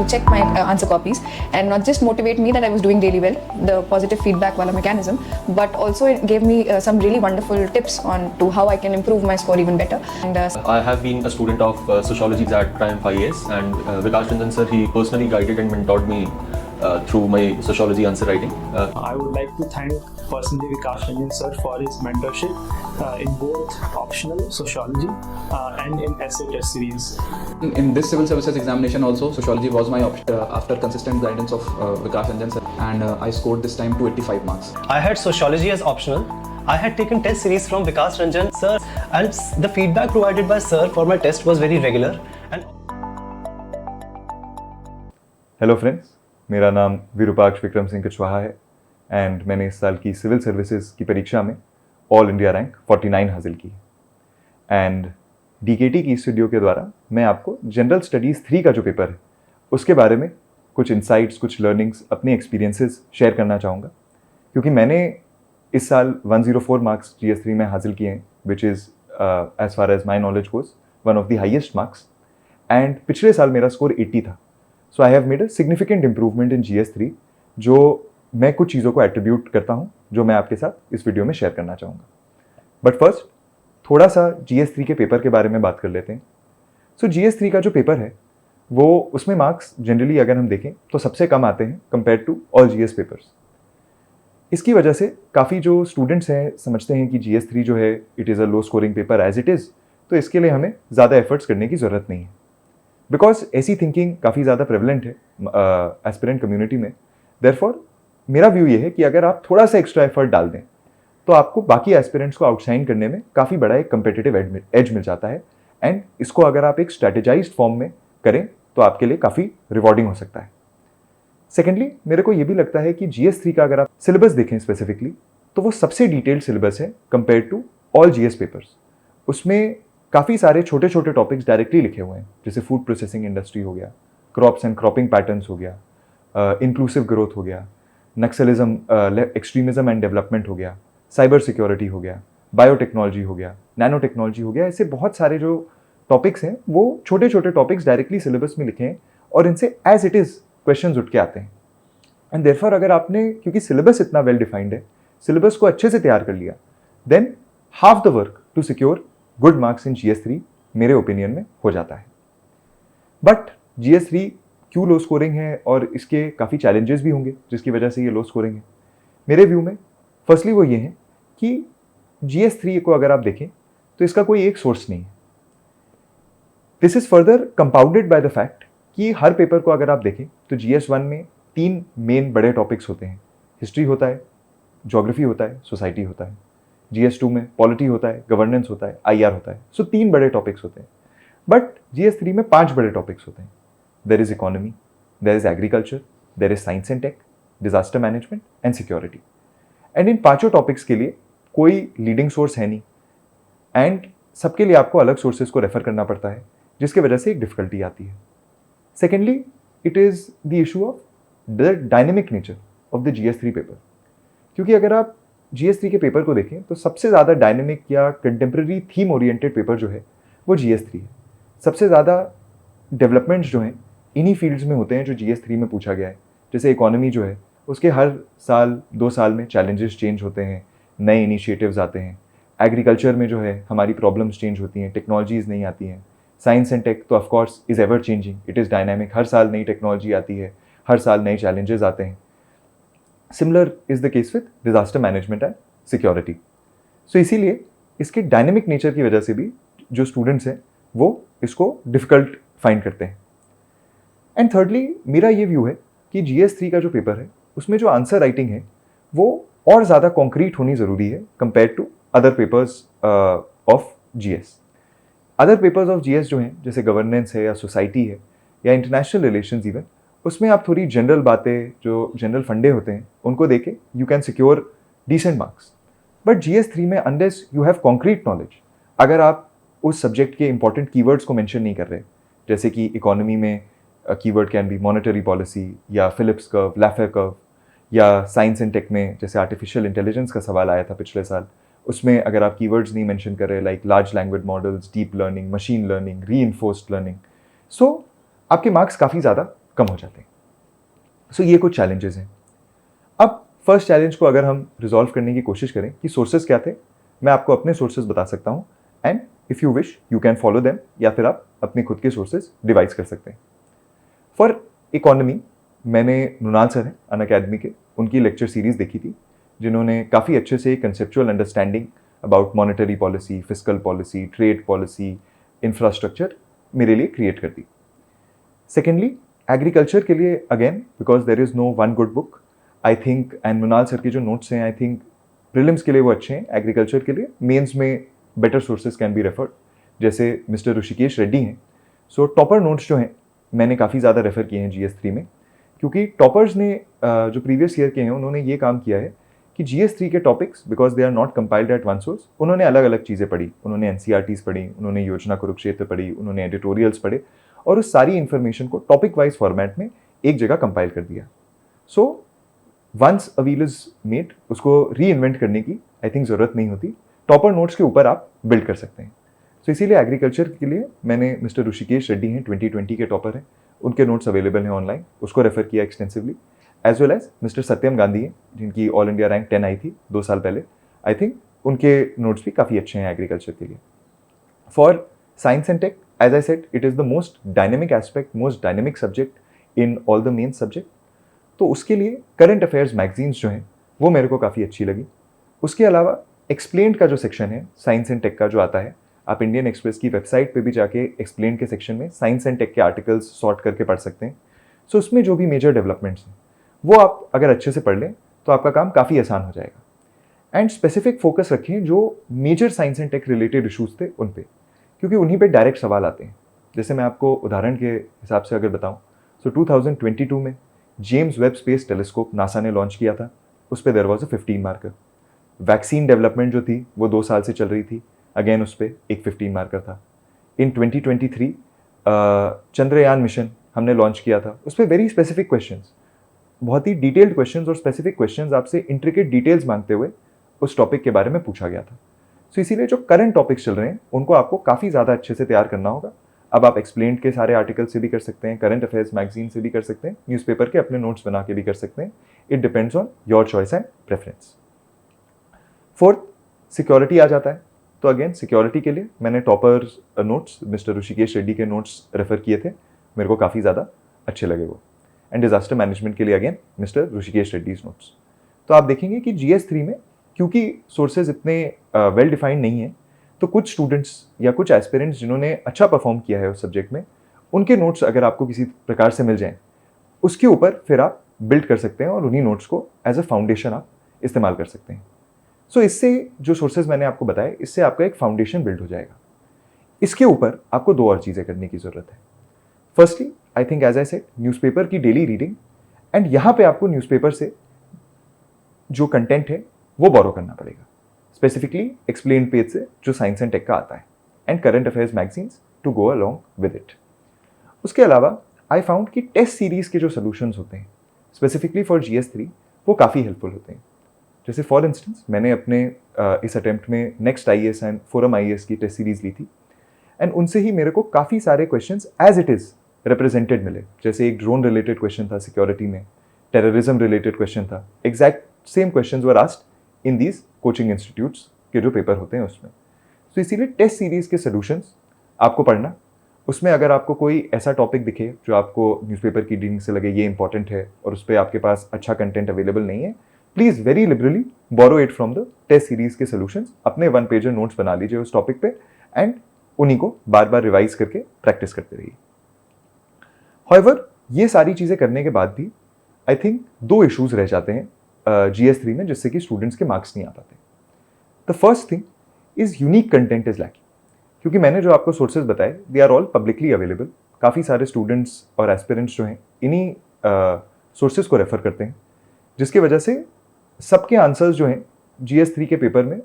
check my answer copies and not just motivate me that I was doing really well, the positive feedback wala mechanism, but also it gave me some really wonderful tips on to how I can improve my score even better. And I have been a student of sociology at Triumph IAS, and Vikas Ranjan sir, he personally guided and mentored me through my sociology answer writing. I would like to thank personally Vikas Ranjan sir for his mentorship in both optional sociology and in essay test series. In this civil services examination also, sociology was my option after consistent guidance of Vikas Ranjan sir, and I scored this time 285 marks. I had sociology as optional. I had taken test series from Vikas Ranjan sir, and the feedback provided by sir for my test was very regular. And hello friends, मेरा नाम विरूपाक्ष विक्रम सिंह कुशवाहा है and मैंने इस साल की civil services की परीक्षा में ऑल इंडिया रैंक 49 हासिल की एंड डीकेटी की इस वीडियो के द्वारा मैं आपको जनरल स्टडीज़ 3 का जो पेपर है उसके बारे में कुछ इंसाइट्स, कुछ लर्निंग्स, अपने एक्सपीरियंसेस शेयर करना चाहूँगा, क्योंकि मैंने इस साल 104 मार्क्स GS3 में हासिल किए हैं, which is as far as my knowledge goes one of the highest marks, and पिछले साल मेरा स्कोर 80 था. So I have made a significant improvement in GS3, जो मैं कुछ चीज़ों को एट्रीब्यूट करता हूँ जो मैं आपके साथ इस वीडियो में शेयर करना चाहूँगा. बट फर्स्ट थोड़ा सा GS3 के पेपर के बारे में बात कर लेते हैं. सो GS3 का जो पेपर है वो उसमें मार्क्स जनरली अगर हम देखें तो सबसे कम आते हैं compare to all GS papers. इसकी वजह से काफ़ी जो स्टूडेंट्स हैं समझते हैं कि GS3 जो है it is a low scoring paper as it is, तो इसके लिए हमें ज़्यादा एफर्ट्स करने की ज़रूरत नहीं है. बिकॉज ऐसी थिंकिंग काफ़ी ज़्यादा प्रेवलेंट है एस्पिरेंट कम्युनिटी में. देयरफॉर मेरा व्यू ये है कि अगर आप थोड़ा सा एक्स्ट्रा एफर्ट डाल दें तो आपको बाकी एस्पिरेंट्स को आउटशाइन करने में काफ़ी बड़ा एक कम्पिटिटिव एज मिल जाता है, एंड इसको अगर आप एक स्ट्रैटेजाइज्ड फॉर्म में करें तो आपके लिए काफ़ी रिवॉर्डिंग हो सकता है. सेकेंडली, मेरे को ये भी लगता है कि GS3 का अगर आप सिलेबस देखें स्पेसिफिकली तो वो सबसे डिटेल्ड सिलेबस है compare to all GS papers. उसमें काफ़ी सारे छोटे छोटे टॉपिक्स डायरेक्टली लिखे हुए हैं, जैसे फूड प्रोसेसिंग इंडस्ट्री हो गया, क्रॉप्स एंड क्रॉपिंग पैटर्न्स हो गया, इंक्लूसिव ग्रोथ हो गया, नक्सलिज्म, एक्सट्रीमिज्म एंड डेवलपमेंट हो गया, साइबर सिक्योरिटी हो गया, बायोटेक्नोलॉजी हो गया, नैनो टेक्नोलॉजी हो गया. ऐसे बहुत सारे जो टॉपिक्स हैं वो छोटे छोटे टॉपिक्स डायरेक्टली सिलेबस में लिखे हैं और इनसे एज इट इज़ क्वेश्चंस उठ के आते हैं. एंड देयरफॉर अगर आपने, क्योंकि सिलेबस इतना वेल डिफाइंड है, सिलेबस को अच्छे से तैयार कर लिया, then half the work to secure good marks in GS3 मेरे ओपिनियन में हो जाता है. बट GS3 क्यों लो स्कोरिंग है और इसके काफ़ी चैलेंजेस भी होंगे जिसकी वजह से ये लो स्कोरिंग है. मेरे व्यू में फर्स्टली वो ये है कि GS3 को अगर आप देखें तो इसका कोई एक सोर्स नहीं है. This is further compounded by the fact कि हर पेपर को अगर आप देखें तो GS1 में 3 मेन बड़े टॉपिक्स होते हैं. हिस्ट्री होता है, ज्योग्राफी होता है, सोसाइटी होता है. GS2 में पॉलिटी होता है, गवर्नेंस होता है, IR होता है. सो 3 बड़े टॉपिक्स होते हैं. बट GS3 में 5 बड़े टॉपिक्स होते हैं. There is economy, there is agriculture, there is science and tech, disaster management and security. And इन पांचों टॉपिक्स के लिए कोई लीडिंग सोर्स है नहीं, एंड सबके लिए आपको अलग सोर्सेज को रेफर करना पड़ता है, जिसकी वजह से एक डिफिकल्टी आती है. Secondly, it is the issue of the dynamic nature of the GS3 paper. क्योंकि अगर आप GS3 के पेपर को देखें तो सबसे ज़्यादा डायनेमिक या कंटेम्प्रेरी थीम ओरिएंटेड पेपर जो है वो GS3 है. सबसे ज़्यादा डेवलपमेंट्स जो हैं इन्हीं फील्ड्स में होते हैं जो GS3 में पूछा गया है. जैसे इकोनॉमी जो है उसके हर साल 2 साल में चैलेंजेस चेंज होते हैं, नए इनिशिएटिव्स आते हैं. एग्रीकल्चर में जो है हमारी प्रॉब्लम्स चेंज होती हैं, टेक्नोलॉजीज़ नहीं आती हैं. साइंस एंड टेक तो of course is ever changing, it is dynamic. हर साल नई टेक्नोलॉजी आती है, हर साल नए चैलेंजेस आते हैं. Similar is the case with disaster management and security. So इसीलिए इसके डायनेमिक नेचर की वजह से भी जो स्टूडेंट्स हैं वो इसको डिफ़िकल्ट फाइंड करते हैं. एंड थर्डली, मेरा ये व्यू है कि GS3 का जो पेपर है उसमें जो आंसर राइटिंग है वो और ज़्यादा कॉन्क्रीट होनी ज़रूरी है compare to other papers of GS. Other papers of GS जो हैं, जैसे गवर्नेंस है या सोसाइटी है या इंटरनेशनल रिलेशंस इवन, उसमें आप थोड़ी जनरल बातें, जो जनरल फंडे होते हैं उनको देके you can secure decent marks. But GS3 में unless you have concrete knowledge, अगर आप उस सब्जेक्ट के इंपॉर्टेंट कीवर्ड्स को मेंशन नहीं कर रहे, जैसे कि इकोनॉमी में keyword can be monetary policy या फिलिप्स कर्व, लैफर कर्व, या साइंस एंड टेक में जैसे आर्टिफिशियल इंटेलिजेंस का सवाल आया था पिछले साल, उसमें अगर आप कीवर्ड्स नहीं मेंशन कर रहे like large language models, deep learning, machine learning, reinforced learning, so आपके मार्क्स काफ़ी ज़्यादा कम हो जाते हैं। सो ये कुछ चैलेंजेस हैं। अब फर्स्ट चैलेंज को अगर हम रिजॉल्व करने की कोशिश करें कि सोर्सेज क्या थे, मैं आपको अपने सोर्सेज बता सकता हूँ and if you wish you can follow them, या फिर आप अपने खुद के सोर्सेज डिवाइस कर सकते हैं। फॉर इकोनॉमी मैंने मृणाल सर हैं अनअकैडमी के, उनकी लेक्चर सीरीज़ देखी थी जिन्होंने काफ़ी अच्छे से conceptual understanding about monetary policy, fiscal policy, trade policy, infrastructure मेरे लिए क्रिएट कर दी। सेकेंडली एग्रीकल्चर के लिए again because there is no one good book I think, and Mrinal sir के जो नोट्स हैं आई थिंक प्रीलिम्स के लिए वो अच्छे हैं, एग्रीकल्चर के लिए मेंस में better sources can be referred, जैसे मिस्टर ऋषिकेश रेड्डी हैं। सो टॉपर नोट्स जो हैं मैंने काफ़ी ज़्यादा रेफ़र किए हैं GS3 में, क्योंकि टॉपर्स ने जो प्रीवियस ईयर के हैं उन्होंने ये काम किया है कि GS3 के topics because they are not compiled at one source, उन्होंने अलग अलग चीज़ें पढ़ी, उन्होंने NCERTs पढ़ी, उन्होंने योजना कुरुक्षेत्र पढ़ी, उन्होंने एडिटोरियल्स पढ़े और उस सारी इन्फॉर्मेशन को टॉपिक वाइज फॉर्मेट में एक जगह कंपाइल कर दिया। So once a wheel is made, उसको री इन्वेंट करने की आई थिंक ज़रूरत नहीं होती, टॉपर नोट्स के ऊपर आप बिल्ड कर सकते हैं। सो इसीलिए एग्रीकल्चर के लिए मैंने मिस्टर ऋषिकेश रेड्डी हैं, 2020 के टॉपर हैं, उनके नोट्स अवेलेबल हैं ऑनलाइन, उसको रेफर किया extensively, as well as mister Satyam Gandhi हैं जिनकी ऑल इंडिया रैंक 10 आई थी 2 साल पहले, आई थिंक उनके नोट्स भी काफ़ी अच्छे हैं एग्रीकल्चर के लिए। For science and tech as I said it is the most dynamic aspect, most dynamic subject in all the main subject, तो उसके लिए करंट अफेयर्स मैगजीन्स जो हैं वो मेरे को काफ़ी अच्छी लगी। उसके अलावा एक्सप्लेन्ड का जो सेक्शन है साइंस एंड टेक का जो आता है, आप इंडियन एक्सप्रेस की वेबसाइट पे भी जाके एक्सप्लेन के सेक्शन में साइंस एंड टेक के आर्टिकल्स सॉर्ट करके पढ़ सकते हैं। सो उसमें जो भी मेजर डेवलपमेंट्स हैं वो आप अगर अच्छे से पढ़ लें तो आपका काम काफ़ी आसान हो जाएगा। एंड स्पेसिफिक फोकस रखें जो major science and tech related issues थे उन पे, क्योंकि उन्हीं पे डायरेक्ट सवाल आते हैं। जैसे मैं आपको उदाहरण के हिसाब से अगर बताऊँ, सो 2022 में James Webb space telescope NASA ने लॉन्च किया था, उस पर there was a 15 marker. Vaccine development जो थी वो 2 साल से चल रही थी, अगेन उस पर एक 15 मार्कर था। इन 2023 चंद्रयान मिशन हमने लॉन्च किया था, उस पर वेरी स्पेसिफिक क्वेश्चंस, बहुत ही डिटेल्ड क्वेश्चंस और स्पेसिफिक क्वेश्चंस आपसे इंट्रिकेट डिटेल्स मांगते हुए उस टॉपिक के बारे में पूछा गया था। सो इसीलिए जो करंट टॉपिक्स चल रहे हैं उनको आपको काफ़ी ज़्यादा अच्छे से तैयार करना होगा। अब आप एक्सप्लेन्ड के सारे आर्टिकल से भी कर सकते हैं, करंट अफेयर्स मैगजीन से भी कर सकते हैं, न्यूज़पेपर के अपने नोट्स बना के भी कर सकते हैं। It depends on your choice and preference. Fourth, security आ जाता है, तो अगेन सिक्योरिटी के लिए मैंने topper notes mister Rishikesh Reddy के नोट्स रेफर किए थे, मेरे को काफ़ी ज़्यादा अच्छे लगे वो। एंड डिजास्टर मैनेजमेंट के लिए again mister Rishikesh Reddy's notes. तो आप देखेंगे कि GS3 में क्योंकि सोर्सेज इतने वेल डिफाइंड नहीं हैं, तो कुछ स्टूडेंट्स या कुछ एस्पिरेंट्स जिन्होंने अच्छा परफॉर्म किया है उस सब्जेक्ट में, उनके नोट्स अगर आपको किसी प्रकार से मिल जाएं, उसके ऊपर फिर आप बिल्ड कर सकते हैं और उन्हीं नोट्स को एज अ फाउंडेशन आप इस्तेमाल कर सकते हैं। सो इससे जो सोर्सेज मैंने आपको बताए, इससे आपका एक फाउंडेशन बिल्ड हो जाएगा। इसके ऊपर आपको 2 और चीज़ें करने की ज़रूरत है। Firstly I think as I said newspaper की डेली रीडिंग, एंड यहाँ पे आपको न्यूज़पेपर से जो कंटेंट है वो बोरो करना पड़ेगा, स्पेसिफिकली एक्सप्लेन पेज से जो साइंस एंड टेक का आता है, and current affairs magazines to go along with it. उसके अलावा आई फाउंड कि टेस्ट सीरीज़ के जो सोल्यूशंस होते हैं स्पेसिफिकली फॉर GS3 वो काफ़ी हेल्पफुल होते हैं। जैसे फॉर इंस्टेंस मैंने अपने इस अटेम्प्ट में next IAS and forum IAS की टेस्ट सीरीज़ ली थी, एंड उनसे ही मेरे को काफ़ी सारे questions as it is represented मिले। जैसे एक ड्रोन रिलेटेड क्वेश्चन था सिक्योरिटी में, टेररिज्म रिलेटेड क्वेश्चन था, exact same questions were asked in these coaching institutes के जो पेपर होते हैं उसमें। तो इसीलिए टेस्ट सीरीज़ के सोल्यूशंस आपको पढ़ना, उसमें अगर आपको कोई ऐसा टॉपिक दिखे जो आपको न्यूज़पेपर की रीडिंग से लगे ये इंपॉर्टेंट है और उस पर आपके पास अच्छा कंटेंट अवेलेबल नहीं है, please very liberally borrow it from the test series के सोल्यूशंस, अपने 1 पेजर नोट्स बना लीजिए उस टॉपिक पे, एंड उन्हीं को बार बार रिवाइज करके प्रैक्टिस करते रहिए। हाउएवर ये सारी चीज़ें करने के बाद भी आई थिंक 2 इश्यूज रह जाते हैं GS3 में जिससे कि स्टूडेंट्स के मार्क्स नहीं आ पाते। The first thing is unique content is lacking, क्योंकि मैंने जो आपको सोर्सेज बताए they are all publicly available. काफ़ी सारे स्टूडेंट्स और एस्पिरेंट्स जो हैं इन्हीं सोर्सेज को रेफर करते हैं, जिसकी वजह से सबके आंसर्स जो हैं GS3 के पेपर में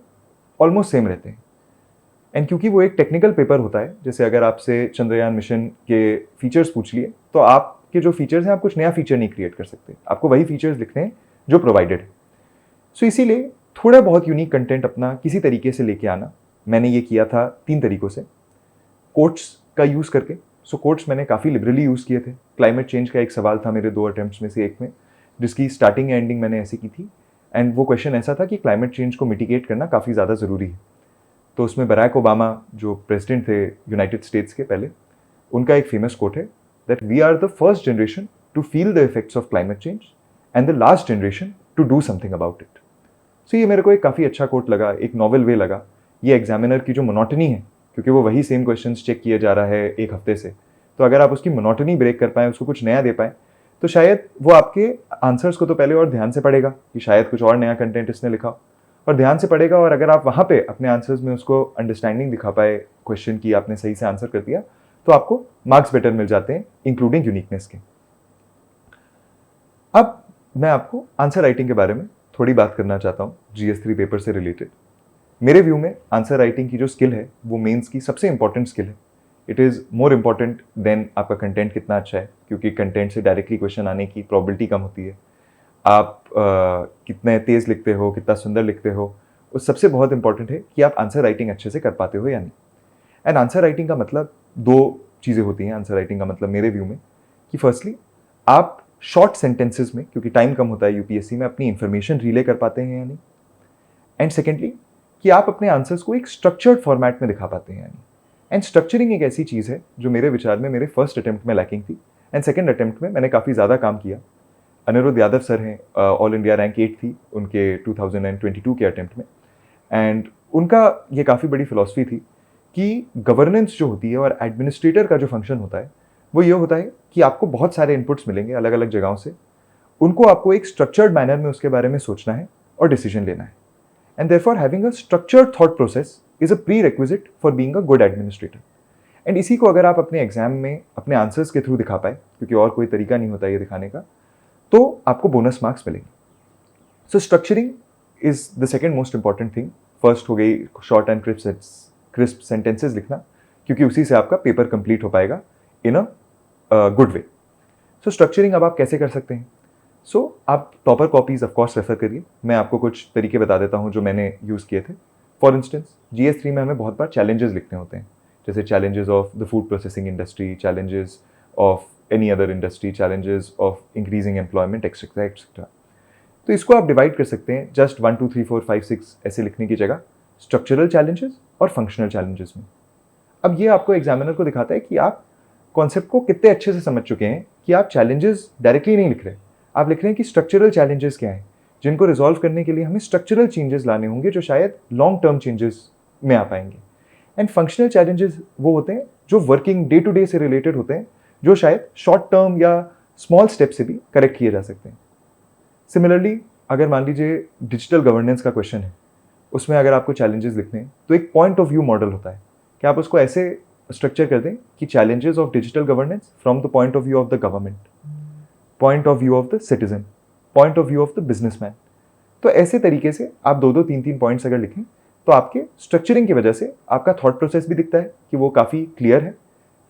ऑलमोस्ट सेम रहते हैं। एंड क्योंकि वो एक टेक्निकल पेपर होता है, जैसे अगर आपसे चंद्रयान मिशन के फीचर्स पूछ लिए तो आपके जो फीचर्स हैं आप कुछ नया फीचर नहीं क्रिएट कर सकते, आपको वही फीचर्स लिखने हैं जो प्रोवाइडेड है। सो इसीलिए थोड़ा बहुत यूनिक कंटेंट अपना किसी तरीके से लेके आना, मैंने ये किया था 3 तरीकों से। कोट्स का यूज़ करके, सो कोट्स मैंने काफ़ी लिबरली यूज़ किए थे। क्लाइमेट चेंज का एक सवाल था मेरे 2 अटेम्प्ट्स में से एक में, जिसकी स्टार्टिंग एंडिंग मैंने ऐसे की थी, एंड वो क्वेश्चन ऐसा था कि क्लाइमेट चेंज को मिटिगेट करना काफ़ी ज़्यादा ज़रूरी है। तो उसमें बराक ओबामा जो प्रेसिडेंट थे यूनाइटेड स्टेट्स के पहले, उनका एक फेमस कोट है that we are the first generation to feel the effects of climate change and the last generation to do something about it. So ये मेरे को एक काफ़ी अच्छा कोट लगा, एक नॉवल वे लगा। ये एग्जामिनर की जो मोनोटनी है, क्योंकि वो वही सेम क्वेश्चंस चेक किया जा रहा है एक हफ्ते से, तो अगर आप उसकी मोनोटनी ब्रेक कर पाएँ, उसको कुछ नया दे पाएँ, तो शायद वो आपके आंसर्स को तो पहले और ध्यान से पढ़ेगा कि शायद कुछ और नया कंटेंट इसने लिखा हो, और ध्यान से पढ़ेगा, और अगर आप वहाँ पे अपने आंसर्स में उसको अंडरस्टैंडिंग दिखा पाए क्वेश्चन की, आपने सही से आंसर कर दिया, तो आपको मार्क्स बेटर मिल जाते हैं, इंक्लूडिंग यूनिकनेस के। अब मैं आपको आंसर राइटिंग के बारे में थोड़ी बात करना चाहता हूँ, GS3 पेपर से रिलेटेड। मेरे व्यू में आंसर राइटिंग की जो स्किल है वो मेंस की सबसे इंपॉर्टेंट स्किल है। It is more important than आपका कंटेंट कितना अच्छा है, क्योंकि कंटेंट से डायरेक्टली क्वेश्चन आने की प्रोबेबिलिटी कम होती है। आप कितने तेज़ लिखते हो, कितना सुंदर लिखते हो, उस सबसे बहुत इंपॉर्टेंट है कि आप आंसर राइटिंग अच्छे से कर पाते हो या नहीं। एंड आंसर राइटिंग का मतलब 2 चीज़ें होती हैं। आंसर राइटिंग का मतलब मेरे व्यू में कि फर्स्टली आप शॉर्ट सेंटेंसेस में, क्योंकि टाइम कम होता है यूपीएससी में, अपनी इंफॉर्मेशन रिले कर पाते हैं या नहीं। एंड सेकेंडली कि आप अपने आंसर्स को एक स्ट्रक्चर्ड फॉर्मेट में दिखा पाते हैं या नहीं। एंड स्ट्रक्चरिंग एक ऐसी चीज़ है जो मेरे विचार में मेरे फर्स्ट अटेम्प्ट में लैकिंग थी, एंड सेकेंड अटेम्प्ट में मैंने काफ़ी ज़्यादा काम किया। अनिरुद्ध यादव सर हैं, ऑल इंडिया रैंक 8 थी उनके 2022 के अटेम्प्ट में, एंड उनका ये काफ़ी बड़ी फिलॉसफी थी कि गवर्नेंस जो होती है और एडमिनिस्ट्रेटर का जो फंक्शन होता है वो ये होता है कि आपको बहुत सारे इनपुट्स मिलेंगे अलग अलग जगहों से, उनको आपको एक स्ट्रक्चर्ड मैनर में उसके बारे में सोचना है और डिसीजन लेना है। And therefore having a structured thought process is a pre requisite for being a good administrator. And इसी को अगर आप अपने एग्जाम में अपने आंसर्स के थ्रू दिखा पाए, क्योंकि और कोई तरीका नहीं होता ये दिखाने का, तो आपको बोनस मार्क्स मिलेंगे। So structuring is the second most important thing. First हो गई शॉर्ट एंड क्रिस्प सेंटेंसेस लिखना, क्योंकि उसी से आपका पेपर कंप्लीट हो पाएगा इन a good way. So structuring अब आप कैसे कर सकते हैं? सो आप टॉपर कॉपीज ऑफकोर्स रेफर करिए। मैं आपको कुछ तरीके बता देता हूँ जो मैंने यूज़ किए थे। फॉर इंस्टेंस GS3 में हमें बहुत बार चैलेंजेस लिखने होते हैं, जैसे challenges of the food processing industry, challenges of any other industry, challenges of increasing employment etcetera etcetera. तो इसको आप डिवाइड कर सकते हैं जस्ट 1 2 3 4 5 6 ऐसे लिखने की जगह स्ट्रक्चरल चैलेंजेस और फंक्शनल चैलेंजेस में। अब ये आपको एग्जामिनर को दिखाता है कि आप कॉन्सेप्ट को कितने अच्छे से समझ चुके हैं कि आप चैलेंजेस डायरेक्टली नहीं लिख रहे, आप लिख रहे हैं कि स्ट्रक्चरल चैलेंजेस क्या हैं, जिनको रिजॉल्व करने के लिए हमें स्ट्रक्चरल चेंजेस लाने होंगे जो शायद लॉन्ग टर्म चेंजेस में आ पाएंगे। एंड फंक्शनल चैलेंजेस वो होते हैं जो वर्किंग डे टू डे से रिलेटेड होते हैं, जो शायद शॉर्ट टर्म या स्मॉल स्टेप से भी करेक्ट किए जा सकते हैं। सिमिलरली अगर मान लीजिए डिजिटल गवर्नेंस का क्वेश्चन है, उसमें अगर आपको चैलेंजेस लिखने हैं तो एक पॉइंट ऑफ व्यू मॉडल होता है कि आप उसको ऐसे स्ट्रक्चर कर दें कि challenges of digital governance from the point of view of the government, point of view of the citizen, point of view of the businessman. तो ऐसे तरीके से आप 2 3 3 पॉइंट्स अगर लिखें तो आपके स्ट्रक्चरिंग की वजह से आपका थॉट प्रोसेस भी दिखता है कि वो काफ़ी क्लियर है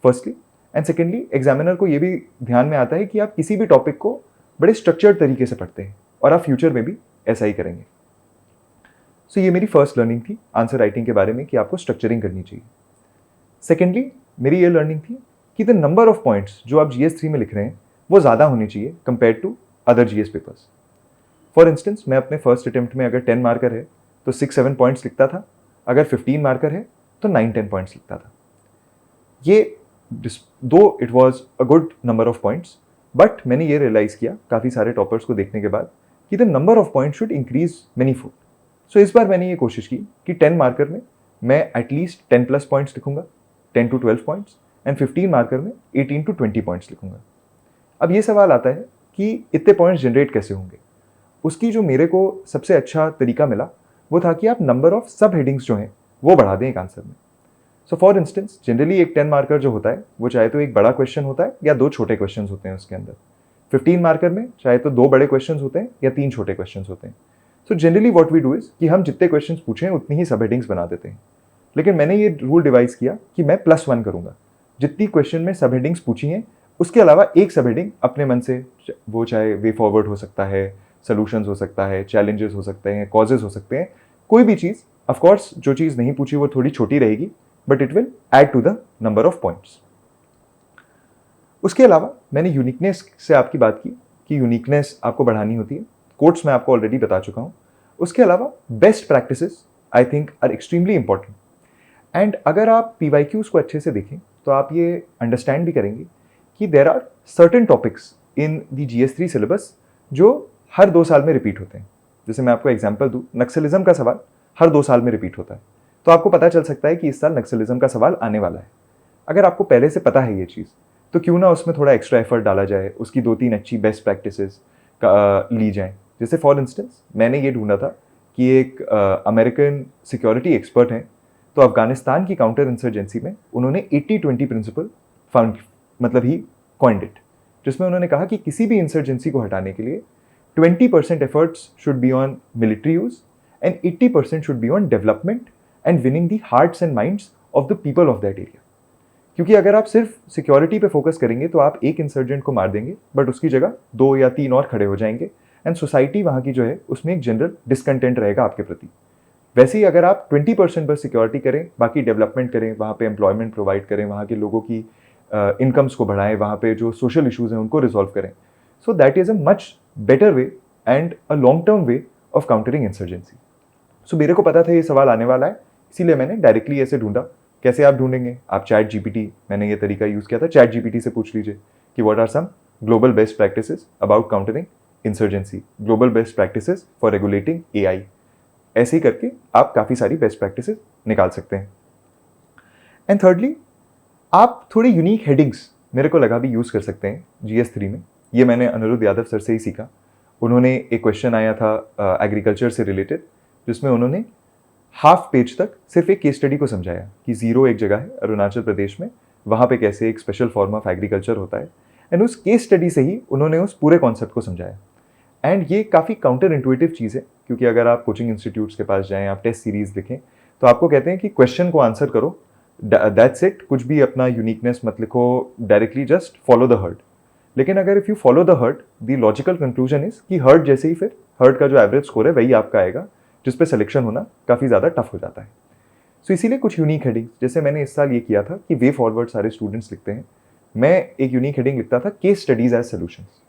फर्स्टली, एंड सेकेंडली एग्जामिनर को ये भी ध्यान में आता है कि आप किसी भी टॉपिक को बड़े स्ट्रक्चर्ड तरीके से पढ़ते हैं और आप फ्यूचर में भी ऐसा ही करेंगे। सो ये मेरी फर्स्ट लर्निंग थी आंसर राइटिंग के बारे में कि आपको स्ट्रक्चरिंग करनी चाहिए। सेकेंडली मेरी ये लर्निंग थी कि द नंबर ऑफ पॉइंट्स जो आप GS3 में लिख रहे हैं वो ज़्यादा होनी चाहिए compare to other GS papers. For instance मैं अपने फर्स्ट अटेम्प्ट में अगर 10 मार्कर है तो 6-7 पॉइंट्स लिखता था, अगर 15 मार्कर है तो 9-10 पॉइंट्स लिखता था। ये दो it was a good number of points, but मैंने ये रियलाइज़ किया काफ़ी सारे टॉपर्स को देखने के बाद कि the number of points should increase manifold. So इस बार मैंने ये कोशिश की कि 10 मार्कर में मैं एटलीस्ट 10+ पॉइंट्स लिखूंगा, 10 to 12 पॉइंट्स, एंड 15 मार्कर में 18 to 20 पॉइंट्स लिखूंगा। अब ये सवाल आता है कि इतने पॉइंट्स जनरेट कैसे होंगे। उसकी जो मेरे को सबसे अच्छा तरीका मिला वो था कि आप नंबर ऑफ सब हेडिंग्स जो हैं वो बढ़ा दें एक आंसर में। सो फॉर इंस्टेंस जनरली एक 10 मार्कर जो होता है वो चाहे तो एक बड़ा क्वेश्चन होता है या 2 छोटे क्वेश्चन होते हैं उसके अंदर। 15 मार्कर में चाहे तो 2 बड़े क्वेश्चन होते हैं या 3 छोटे क्वेश्चन होते हैं। So generally what we do is कि हम जितने क्वेश्चन पूछें उतनी ही सब हेडिंग्स बना देते हैं। लेकिन मैंने ये रूल डिवाइस किया कि मैं +1 करूंगा, जितनी क्वेश्चन में सब हेडिंग्स पूछी हैं उसके अलावा एक सब हेडिंग अपने मन से, वो चाहे वे फॉरवर्ड हो सकता है, सॉल्यूशंस हो सकता है, चैलेंजेस हो सकते हैं, कॉजेज हो सकते हैं, कोई भी चीज़। ऑफकोर्स जो चीज़ नहीं पूछी वो थोड़ी छोटी रहेगी, but it will add to the number of points. उसके अलावा मैंने यूनिकनेस से आपकी बात की कि यूनिकनेस आपको बढ़ानी होती है, कोट्स मैं आपको ऑलरेडी बता चुका हूँ। उसके अलावा best practices I think are extremely important. And अगर आप PYQs को अच्छे से देखें तो आप ये अंडरस्टैंड भी करेंगे कि there are certain topics in the GS3 syllabus जो हर 2 साल में रिपीट होते हैं। जैसे मैं आपको एग्जांपल दूं, नक्सलिज्म का सवाल हर 2 साल में रिपीट होता है, तो आपको पता चल सकता है कि इस साल नक्सलिज्म का सवाल आने वाला है। अगर आपको पहले से पता है ये चीज़, तो क्यों ना उसमें थोड़ा एक्स्ट्रा एफर्ट डाला जाए, उसकी 2-3 अच्छी बेस्ट प्रैक्टिसेस ली जाएँ। जैसे फॉर इंस्टेंस मैंने ये ढूंढा था कि एक अमेरिकन सिक्योरिटी एक्सपर्ट हैं, तो अफगानिस्तान की काउंटर इंसर्जेंसी में उन्होंने 80-20 प्रिंसिपल फाउंड, मतलब ही कॉइंड इट, जिसमें उन्होंने कहा कि किसी भी इंसर्जेंसी को हटाने के लिए 20% efforts should be on military use and 80% should be on development and winning the hearts and minds of the people of that area. क्योंकि अगर आप सिर्फ सिक्योरिटी पे फोकस करेंगे तो आप एक इंसर्जेंट को मार देंगे, बट उसकी जगह 2 या 3 और खड़े हो जाएंगे एंड सोसाइटी वहाँ की जो है उसमें एक जनरल डिसकंटेंट रहेगा आपके प्रति। वैसे ही अगर आप 20% बस सिक्योरिटी करें, बाकी डेवलपमेंट करें, वहाँ पे एम्प्लॉयमेंट प्रोवाइड करें, वहाँ के लोगों की इनकम्स को बढ़ाएं, वहाँ पे जो सोशल इश्यूज हैं उनको रिजॉल्व करें, so that is a much better way and a long term way of countering insurgency. So मेरे को पता था ये सवाल आने वाला है, इसीलिए मैंने डायरेक्टली ऐसे ढूंढा। कैसे आप ढूंढेंगे? आप ChatGPT, मैंने ये तरीका यूज़ किया था, ChatGPT से पूछ लीजिए कि what are some global best practices about countering insurgency, global best practices for regulating AI। ऐसे ही करके आप काफ़ी सारी बेस्ट प्रैक्टिसेस निकाल सकते हैं। एंड थर्डली, आप थोड़े यूनिक हेडिंग्स मेरे को लगा भी यूज़ कर सकते हैं GS3 में। ये मैंने अनिरुद्ध यादव सर से ही सीखा। उन्होंने एक क्वेश्चन आया था एग्रीकल्चर से रिलेटेड, जिसमें उन्होंने हाफ पेज तक सिर्फ एक केस स्टडी को समझाया कि ज़ीरो एक जगह है अरुणाचल प्रदेश में, वहाँ पे कैसे एक स्पेशल फॉर्म ऑफ एग्रीकल्चर होता है, एंड उस केस स्टडी से ही उन्होंने उस पूरे कॉन्सेप्ट को समझाया। एंड ये काफ़ी काउंटर इंटुइटिव चीज़ है, क्योंकि अगर आप कोचिंग इंस्टीट्यूट्स के पास जाएं, आप टेस्ट सीरीज लिखें, तो आपको कहते हैं कि क्वेश्चन को आंसर करो, दैट्स इट, कुछ भी अपना यूनिकनेस मत लिखो, directly just follow the heard. लेकिन अगर if you follow the heard, the logical conclusion is कि हर्ड जैसे ही फिर हर्ड का जो एवरेज स्कोर है वही आपका आएगा, जिस पे सिलेक्शन होना काफ़ी ज़्यादा टफ हो जाता है। सो इसीलिए कुछ यूनिक हेडिंग, जैसे मैंने इस साल ये किया था कि वे फॉरवर्ड सारे स्टूडेंट्स लिखते हैं, मैं एक यूनिक हेडिंग लिखता था केस स्टडीज एज सोल्यूशंस।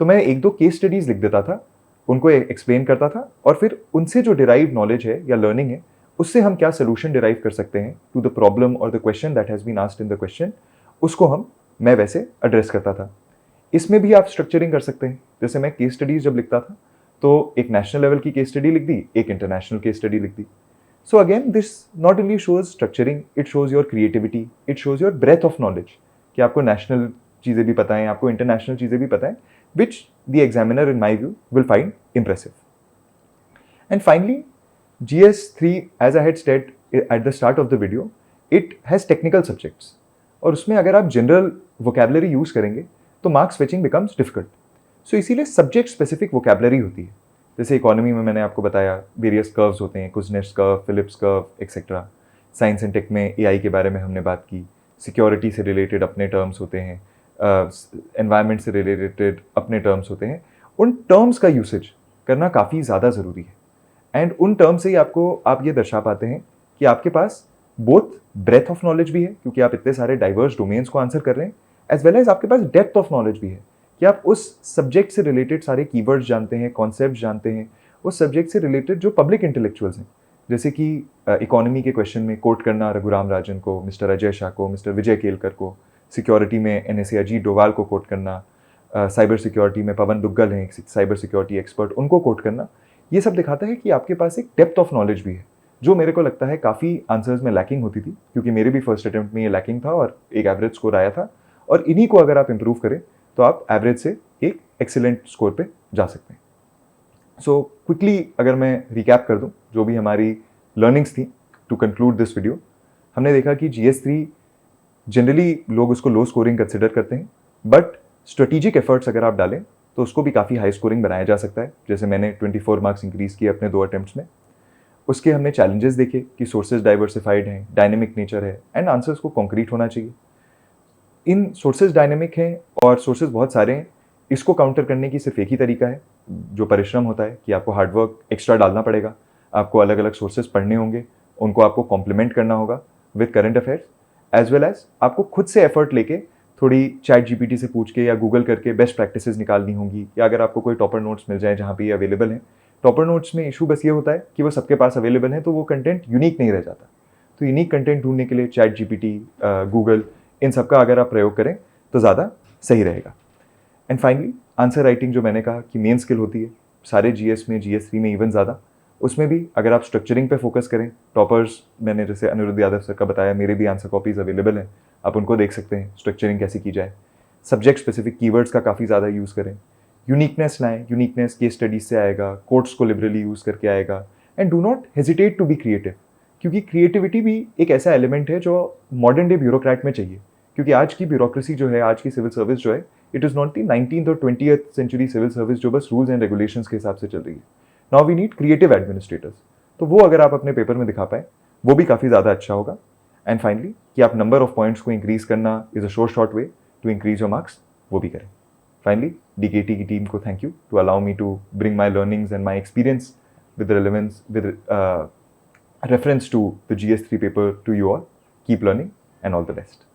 तो मैं 1-2 केस स्टडीज लिख देता था, उनको एक्सप्लेन करता था, और फिर उनसे जो डिराइव नॉलेज है या लर्निंग है, उससे हम क्या सोल्यूशन डिराइव कर सकते हैं टू द प्रॉब्लम और the question that has been asked in the question, उसको मैं वैसे एड्रेस करता था। इसमें भी आप स्ट्रक्चरिंग कर सकते हैं। जैसे मैं केस स्टडीज जब लिखता था तो एक नेशनल लेवल की केस स्टडी लिख दी, एक इंटरनेशनल केस स्टडी लिख दी। So again this not only shows structuring, it shows your creativity, it shows your breadth of knowledge, कि आपको नेशनल चीज़ें भी पता हैं, आपको इंटरनेशनल चीज़ें भी पता हैं, which the examiner in my view will find impressive. And finally, GS3, as I had said at the start of the video, it has technical subjects. और उसमें अगर आप जनरल वोकेबलरी यूज़ करेंगे तो मार्क्स फेचिंग बिकम्स डिफिकल्ट। सो इसीलिए subject specific vocabulary होती है। जैसे इकोनॉमी में मैंने आपको बताया वेरियस कर्व्स होते हैं, Kuznets curve, Phillips curve, etcetera. Science and tech में AI के बारे में हमने बात की। सिक्योरिटी से रिलेटेड अपने टर्म्स होते हैं, एनवायरनमेंट से रिलेटेड अपने टर्म्स होते हैं। उन टर्म्स का यूसेज करना काफ़ी ज़्यादा ज़रूरी है, एंड उन टर्म्स से ही आप ये दर्शा पाते हैं कि आपके पास बोथ ब्रेथ ऑफ नॉलेज भी है, क्योंकि आप इतने सारे डाइवर्स डोमेन्स को आंसर कर रहे हैं, एज वेल एज आपके पास डेप्थ ऑफ नॉलेज भी है कि आप उस सब्जेक्ट से रिलेटेड सारे कीवर्ड्स जानते हैं, कॉन्सेप्ट जानते हैं, उस सब्जेक्ट से रिलेटेड जो पब्लिक इंटेलेक्चुअल्स हैं। जैसे कि इकोनॉमी के क्वेश्चन में कोट करना रघुराम राजन को, मिस्टर अजय शाह को, मिस्टर विजय केलकर को, सिक्योरिटी में NSA अजीत डोवाल को कोट करना, साइबर सिक्योरिटी में पवन दुग्गल हैं साइबर सिक्योरिटी एक्सपर्ट, उनको कोट करना, ये सब दिखाता है कि आपके पास एक डेप्थ ऑफ नॉलेज भी है, जो मेरे को लगता है काफ़ी आंसर्स में लैकिंग होती थी, क्योंकि मेरे भी फर्स्ट अटेम्प्ट में ये लैकिंग था और एक एवरेज स्कोर आया था। और इन्हीं को अगर आप इंप्रूव करें तो आप एवरेज से एक एक्सीलेंट स्कोर पे जा सकते हैं। सो क्विकली अगर मैं रिकैप कर दूं जो भी हमारी लर्निंग्स थी टू कंक्लूड दिस वीडियो, हमने देखा कि GS3 जनरली लोग उसको लो स्कोरिंग कंसिडर करते हैं, बट स्ट्रेटेजिक एफर्ट्स अगर आप डालें तो उसको भी काफ़ी हाई स्कोरिंग बनाया जा सकता है। जैसे मैंने 24 मार्क्स इंक्रीज़ किए अपने 2 अटेम्प्ट्स में। उसके हमने चैलेंजेस देखे कि सोर्सेज डाइवर्सिफाइड हैं, डायनेमिक नेचर है, एंड आंसर्स को कॉन्क्रीट होना चाहिए। इन सोर्सेज डायनेमिक हैं और सोर्सेज बहुत सारे हैं, इसको काउंटर करने की सिर्फ एक ही तरीका है, जो परिश्रम होता है कि आपको हार्डवर्क एक्स्ट्रा डालना पड़ेगा, आपको अलग अलग सोर्सेज पढ़ने होंगे, उनको आपको कॉम्प्लीमेंट करना होगा with current affairs, as well as आपको खुद से एफर्ट लेके थोड़ी चैट जीपीटी से पूछ के या गूगल करके बेस्ट प्रैक्टिसेस निकालनी होंगी, या अगर आपको कोई टॉपर नोट्स मिल जाए जहाँ पे ये अवेलेबल हैं। टॉपर नोट्स में इशू बस ये होता है कि वो सबके पास अवेलेबल है तो वो कंटेंट यूनिक नहीं रह जाता। तो यूनिक कंटेंट ढूंढने के लिए चैट जीपीटी, गूगल, इन सब का अगर आप प्रयोग करें तो ज़्यादा सही रहेगा। एंड फाइनली आंसर राइटिंग, जो मैंने कहा कि मेन स्किल होती है सारे जीएस में, GS3 में इवन ज़्यादा, उसमें भी अगर आप स्ट्रक्चरिंग पे फोकस करें, टॉपर्स, मैंने जैसे अनिरुद्ध यादव सर का बताया, मेरे भी आंसर कॉपीज़ अवेलेबल हैं, आप उनको देख सकते हैं स्ट्रक्चरिंग कैसे की जाए। सब्जेक्ट स्पेसिफिक कीवर्ड्स का काफ़ी ज़्यादा यूज़ करें, यूनिकनेस लाएं, यूनिकनेस केस स्टडीज से आएगा, कोट्स को लिबरली यूज़ करके आएगा। And do not hesitate to be creative, क्योंकि क्रिएटिविटी भी एक ऐसा एलिमेंट है जो मॉडर्न डे ब्यूरोक्रेट में चाहिए। क्योंकि आज की ब्यूरोक्रेसी जो है, आज की सिविल सर्विस जो है, it is not the 19th और 20th सेंचुरी सिविल सर्विस जो बस रूल्स एंड रेगुलेशंस के हिसाब से चल रही है। Now we need creative administrators. तो वो अगर आप अपने पेपर में दिखा पाए, वो भी काफ़ी ज़्यादा अच्छा होगा। एंड फाइनली कि आप नंबर ऑफ पॉइंट्स को इंक्रीज करना is a short way to increase your marks, वो भी करें। फाइनली DKT की टीम को thank you to allow me to bring my learnings and my experience with relevance, with reference to the GS3 paper to you all. Keep learning and all the best.